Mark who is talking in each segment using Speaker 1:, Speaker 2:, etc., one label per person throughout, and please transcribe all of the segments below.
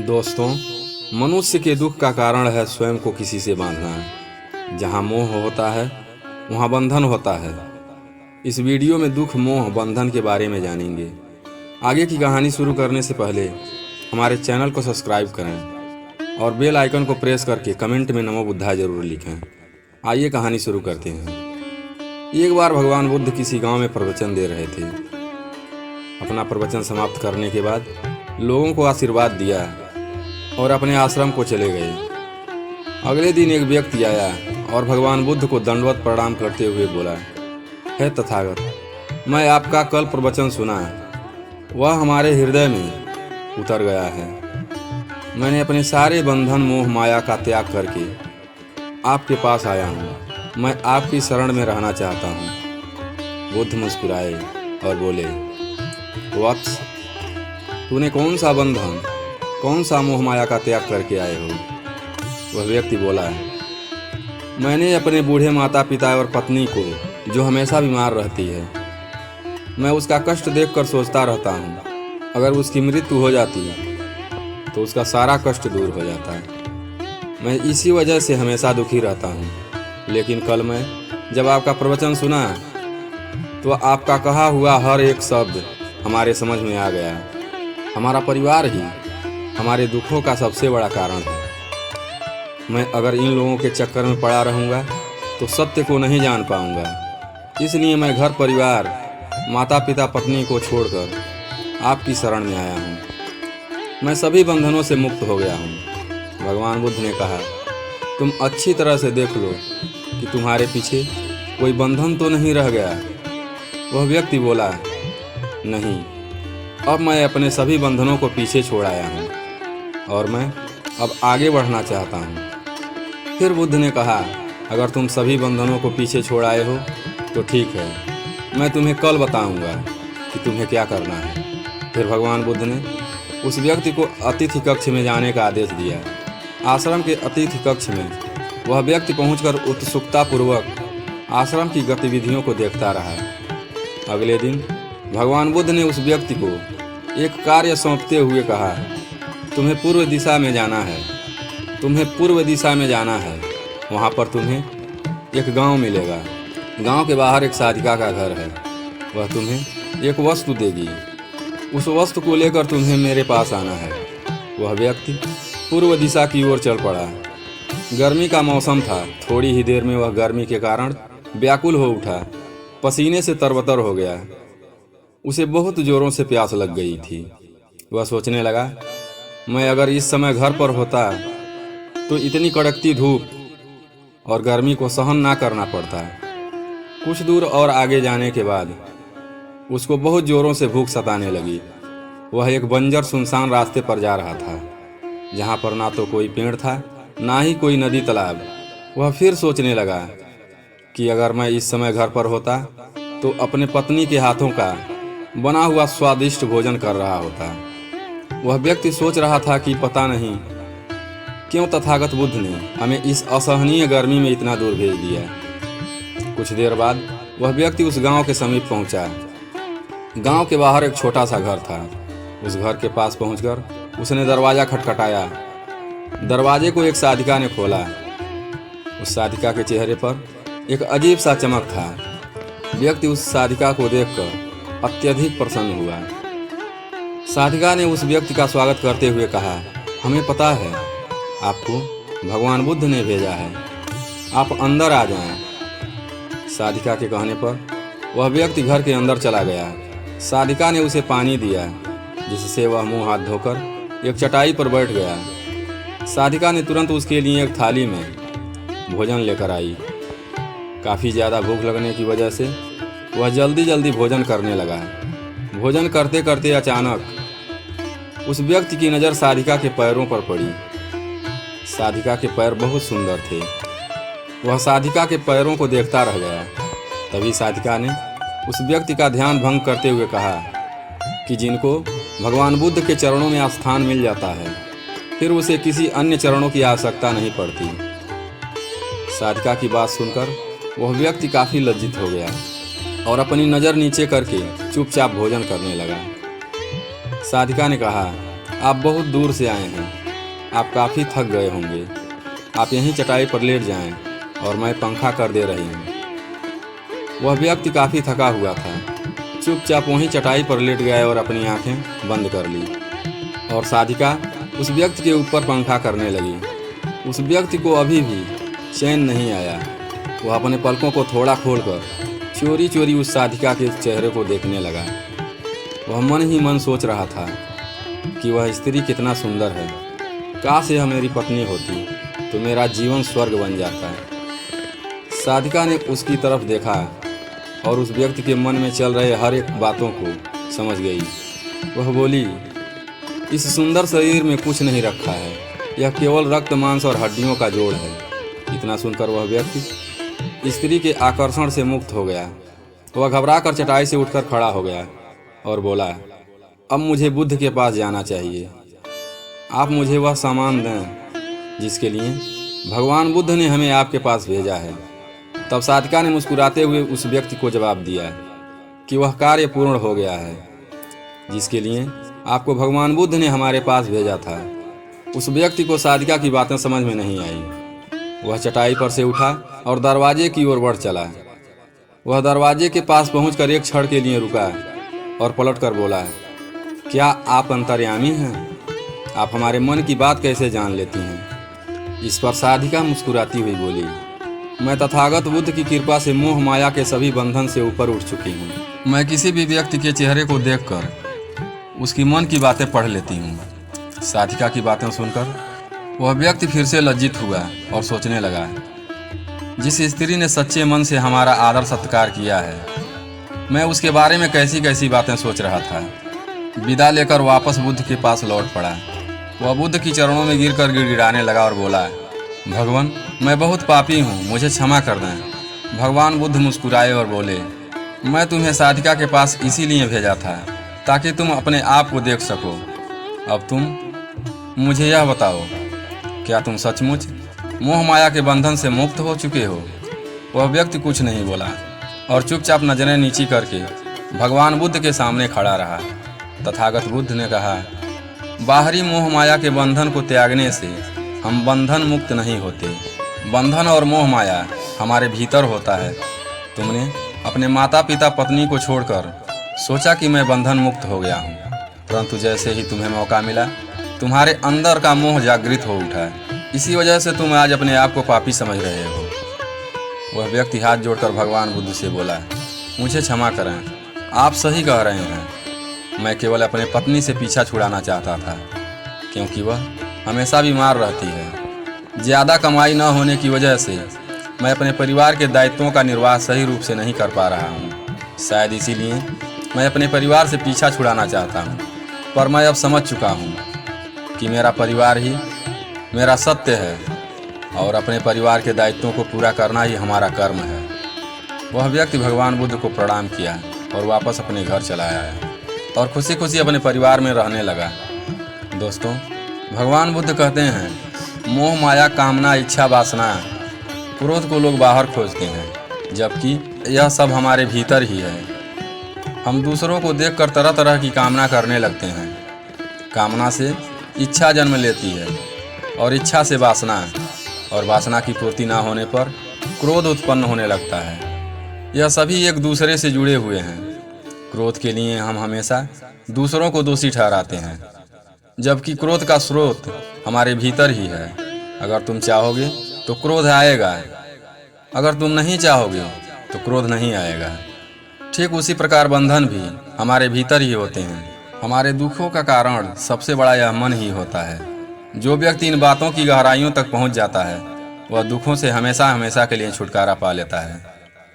Speaker 1: दोस्तों, मनुष्य के दुख का कारण है स्वयं को किसी से बांधना। जहाँ मोह होता है वहाँ बंधन होता है। इस वीडियो में दुख, मोह, बंधन के बारे में जानेंगे। आगे की कहानी शुरू करने से पहले हमारे चैनल को सब्सक्राइब करें और बेल आइकन को प्रेस करके कमेंट में नमो बुद्धाय जरूर लिखें। आइए कहानी शुरू करते हैं। एक बार भगवान बुद्ध किसी गांव में प्रवचन दे रहे थे। अपना प्रवचन समाप्त करने के बाद लोगों को आशीर्वाद दिया और अपने आश्रम को चले गए। अगले दिन एक व्यक्ति आया और भगवान बुद्ध को दंडवत प्रणाम करते हुए बोला, हे तथागत, मैं आपका कल प्रवचन सुना, वह हमारे हृदय में उतर गया है। मैंने अपने सारे बंधन, मोह, माया का त्याग करके आपके पास आया हूँ। मैं आपकी शरण में रहना चाहता हूँ। बुद्ध मुस्कुराए और बोले, वत्स, तूने कौन सा बंधन, कौन सा मोह माया का त्याग करके आए हो? वह व्यक्ति बोला, मैंने अपने बूढ़े माता पिता और पत्नी को, जो हमेशा बीमार रहती है, मैं उसका कष्ट देखकर सोचता रहता हूँ, अगर उसकी मृत्यु हो जाती तो उसका सारा कष्ट दूर हो जाता। मैं इसी वजह से हमेशा दुखी रहता हूँ। लेकिन कल मैं जब आपका प्रवचन सुना तो आपका कहा हुआ हर एक शब्द हमारे समझ में आ गया। हमारा परिवार ही हमारे दुखों का सबसे बड़ा कारण है। मैं अगर इन लोगों के चक्कर में पड़ा रहूँगा तो सत्य को नहीं जान पाऊँगा। इसलिए मैं घर परिवार, माता पिता, पत्नी को छोड़कर आपकी शरण में आया हूँ। मैं सभी बंधनों से मुक्त हो गया हूँ। भगवान बुद्ध ने कहा, तुम अच्छी तरह से देख लो कि तुम्हारे पीछे कोई बंधन तो नहीं रह गया। वह व्यक्ति बोला, नहीं, अब मैं अपने सभी बंधनों को पीछे छोड़ आया हूँ और मैं अब आगे बढ़ना चाहता हूँ। फिर बुद्ध ने कहा, अगर तुम सभी बंधनों को पीछे छोड़ आए हो तो ठीक है, मैं तुम्हें कल बताऊँगा कि तुम्हें क्या करना है। फिर भगवान बुद्ध ने उस व्यक्ति को अतिथि कक्ष में जाने का आदेश दिया। आश्रम के अतिथि कक्ष में वह व्यक्ति पहुंचकर उत्सुकतापूर्वक आश्रम की गतिविधियों को देखता रहा। अगले दिन भगवान बुद्ध ने उस व्यक्ति को एक कार्य सौंपते हुए कहा, तुम्हें पूर्व दिशा में जाना है। तुम्हें पूर्व दिशा में जाना है। वहाँ पर तुम्हें एक गांव मिलेगा। गांव के बाहर एक साधिका का घर है। वह तुम्हें एक वस्तु देगी। उस वस्तु को लेकर तुम्हें मेरे पास आना है। वह व्यक्ति पूर्व दिशा की ओर चल पड़ा। गर्मी का मौसम था। थोड़ी ही देर में वह गर्मी के कारण व्याकुल हो उठा, पसीने से तरबतर हो गया। उसे बहुत जोरों से प्यास लग गई थी। वह सोचने लगा, मैं अगर इस समय घर पर होता तो इतनी कड़कती धूप और गर्मी को सहन ना करना पड़ता। कुछ दूर और आगे जाने के बाद उसको बहुत जोरों से भूख सताने लगी। वह एक बंजर सुनसान रास्ते पर जा रहा था, जहाँ पर ना तो कोई पेड़ था, ना ही कोई नदी तालाब। वह फिर सोचने लगा कि अगर मैं इस समय घर पर होता तो अपने पत्नी के हाथों का बना हुआ स्वादिष्ट भोजन कर रहा होता। वह व्यक्ति सोच रहा था कि पता नहीं क्यों तथागत बुद्ध ने हमें इस असहनीय गर्मी में इतना दूर भेज दिया। कुछ देर बाद वह व्यक्ति उस गांव के समीप पहुंचा। गांव के बाहर एक छोटा सा घर था। उस घर के पास पहुंचकर उसने दरवाजा खटखटाया। दरवाजे को एक साधिका ने खोला। उस साधिका के चेहरे पर एक अजीब सा चमक था। व्यक्ति उस साधिका को देखकर अत्यधिक प्रसन्न हुआ। साधिका ने उस व्यक्ति का स्वागत करते हुए कहा, हमें पता है आपको भगवान बुद्ध ने भेजा है, आप अंदर आ जाएं। साधिका के कहने पर वह व्यक्ति घर के अंदर चला गया। साधिका ने उसे पानी दिया, जिससे वह मुंह हाथ धोकर एक चटाई पर बैठ गया। साधिका ने तुरंत उसके लिए एक थाली में भोजन लेकर आई। काफ़ी ज़्यादा भूख लगने की वजह से वह जल्दी जल्दी भोजन करने लगा। भोजन करते करते अचानक उस व्यक्ति की नज़र साधिका के पैरों पर पड़ी। साधिका के पैर बहुत सुंदर थे। वह साधिका के पैरों को देखता रह गया। तभी साधिका ने उस व्यक्ति का ध्यान भंग करते हुए कहा कि जिनको भगवान बुद्ध के चरणों में स्थान मिल जाता है, फिर उसे किसी अन्य चरणों की आवश्यकता नहीं पड़ती। साधिका की बात सुनकर वह व्यक्ति काफ़ी लज्जित हो गया और अपनी नज़र नीचे करके चुपचाप भोजन करने लगा। साधिका ने कहा, आप बहुत दूर से आए हैं, आप काफ़ी थक गए होंगे, आप यहीं चटाई पर लेट जाएं और मैं पंखा कर दे रही हूँ। वह व्यक्ति काफ़ी थका हुआ था, चुपचाप वहीं चटाई पर लेट गए और अपनी आंखें बंद कर ली और साधिका उस व्यक्ति के ऊपर पंखा करने लगी। उस व्यक्ति को अभी भी चैन नहीं आया। वह अपने पलकों को थोड़ा खोलकर चोरी चोरी उस साधिका के चेहरे को देखने लगा। वह मन ही मन सोच रहा था कि वह स्त्री कितना सुंदर है, काश यह मेरी पत्नी होती तो मेरा जीवन स्वर्ग बन जाता। साधिका ने उसकी तरफ देखा और उस व्यक्ति के मन में चल रहे हर एक बातों को समझ गई। वह बोली, इस सुंदर शरीर में कुछ नहीं रखा है, यह केवल रक्त मांस और हड्डियों का जोड़ है। इतना सुनकर वह व्यक्ति स्त्री के आकर्षण से मुक्त हो गया। वह घबराकर चटाई से उठकर खड़ा हो गया और बोला, अब मुझे बुद्ध के पास जाना चाहिए। आप मुझे वह सामान दें जिसके लिए भगवान बुद्ध ने हमें आपके पास भेजा है। तब साधिका ने मुस्कुराते हुए उस व्यक्ति को जवाब दिया कि वह कार्य पूर्ण हो गया है जिसके लिए आपको भगवान बुद्ध ने हमारे पास भेजा था। उस व्यक्ति को साधिका की बातें समझ में नहीं आई। वह चटाई पर से उठा और दरवाजे की ओर बढ़ चला। वह दरवाजे के पास पहुंचकर एक क्षण के लिए रुका और पलटकर बोला, क्या आप अंतर्यामी हैं? आप हमारे मन की बात कैसे जान लेती हैं? इस पर साधिका मुस्कुराती हुई बोली, मैं तथागत बुद्ध की कृपा से मोह माया के सभी बंधन से ऊपर उठ चुकी हूँ। मैं किसी भी व्यक्ति के चेहरे को देखकर उसकी मन की बातें पढ़ लेती हूँ। साधिका की बातें सुनकर वह व्यक्ति फिर से लज्जित हुआ और सोचने लगा, जिस स्त्री ने सच्चे मन से हमारा आदर सत्कार किया है, मैं उसके बारे में कैसी कैसी बातें सोच रहा था। विदा लेकर वापस बुद्ध के पास लौट पड़ा। वह बुद्ध की चरणों में गिरकर गिड़गिड़ाने लगा और बोला, भगवान, मैं बहुत पापी हूँ, मुझे क्षमा कर दें। भगवान बुद्ध मुस्कुराए और बोले, मैं तुम्हें साधिका के पास इसीलिए भेजा था ताकि तुम अपने आप को देख सको। अब तुम मुझे यह बताओ, क्या तुम सचमुच मोह माया के बंधन से मुक्त हो चुके हो? वह व्यक्ति कुछ नहीं बोला और चुपचाप नजरें नीची करके भगवान बुद्ध के सामने खड़ा रहा। तथागत बुद्ध ने कहा, बाहरी मोह माया के बंधन को त्यागने से हम बंधन मुक्त नहीं होते। बंधन और मोह माया हमारे भीतर होता है। तुमने अपने माता पिता पत्नी को छोड़कर सोचा कि मैं बंधन मुक्त हो गया हूँ, परंतु जैसे ही तुम्हें मौका मिला, तुम्हारे अंदर का मोह जागृत हो उठा। इसी वजह से तुम आज अपने आप को पापी समझ रहे हो। वह व्यक्ति हाथ जोड़कर भगवान बुद्ध से बोला, मुझे क्षमा करें, आप सही कह रहे हैं। मैं केवल अपने पत्नी से पीछा छुड़ाना चाहता था, क्योंकि वह हमेशा बीमार रहती है। ज़्यादा कमाई न होने की वजह से मैं अपने परिवार के दायित्वों का निर्वाह सही रूप से नहीं कर पा रहा हूँ। शायद इसीलिए मैं अपने परिवार से पीछा छुड़ाना चाहता हूँ, पर मैं अब समझ चुका हूँ कि मेरा परिवार ही मेरा सत्य है और अपने परिवार के दायित्वों को पूरा करना ही हमारा कर्म है। वह व्यक्ति भगवान बुद्ध को प्रणाम किया और वापस अपने घर चला आया और खुशी खुशी अपने परिवार में रहने लगा। दोस्तों, भगवान बुद्ध कहते हैं, मोह माया कामना इच्छा वासना क्रोध को लोग बाहर खोजते हैं, जबकि यह सब हमारे भीतर ही है। हम दूसरों को देखकर तरह तरह की कामना करने लगते हैं। कामना से इच्छा जन्म लेती है और इच्छा से वासना, और वासना की पूर्ति ना होने पर क्रोध उत्पन्न होने लगता है। यह सभी एक दूसरे से जुड़े हुए हैं। क्रोध के लिए हम हमेशा दूसरों को दोषी ठहराते हैं, जबकि क्रोध का स्रोत हमारे भीतर ही है। अगर तुम चाहोगे तो क्रोध आएगा, अगर तुम नहीं चाहोगे तो क्रोध नहीं आएगा। ठीक उसी प्रकार बंधन भी हमारे भीतर ही होते हैं। हमारे दुखों का कारण सबसे बड़ा यह मन ही होता है। जो व्यक्ति इन बातों की गहराइयों तक पहुंच जाता है, वह दुखों से हमेशा हमेशा के लिए छुटकारा पा लेता है।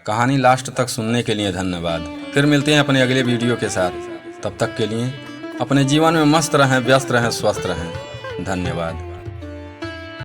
Speaker 1: कहानी लास्ट तक सुनने के लिए धन्यवाद। फिर मिलते हैं अपने अगले वीडियो के साथ। तब तक के लिए अपने जीवन में मस्त रहें, व्यस्त रहें, स्वस्थ रहें। धन्यवाद।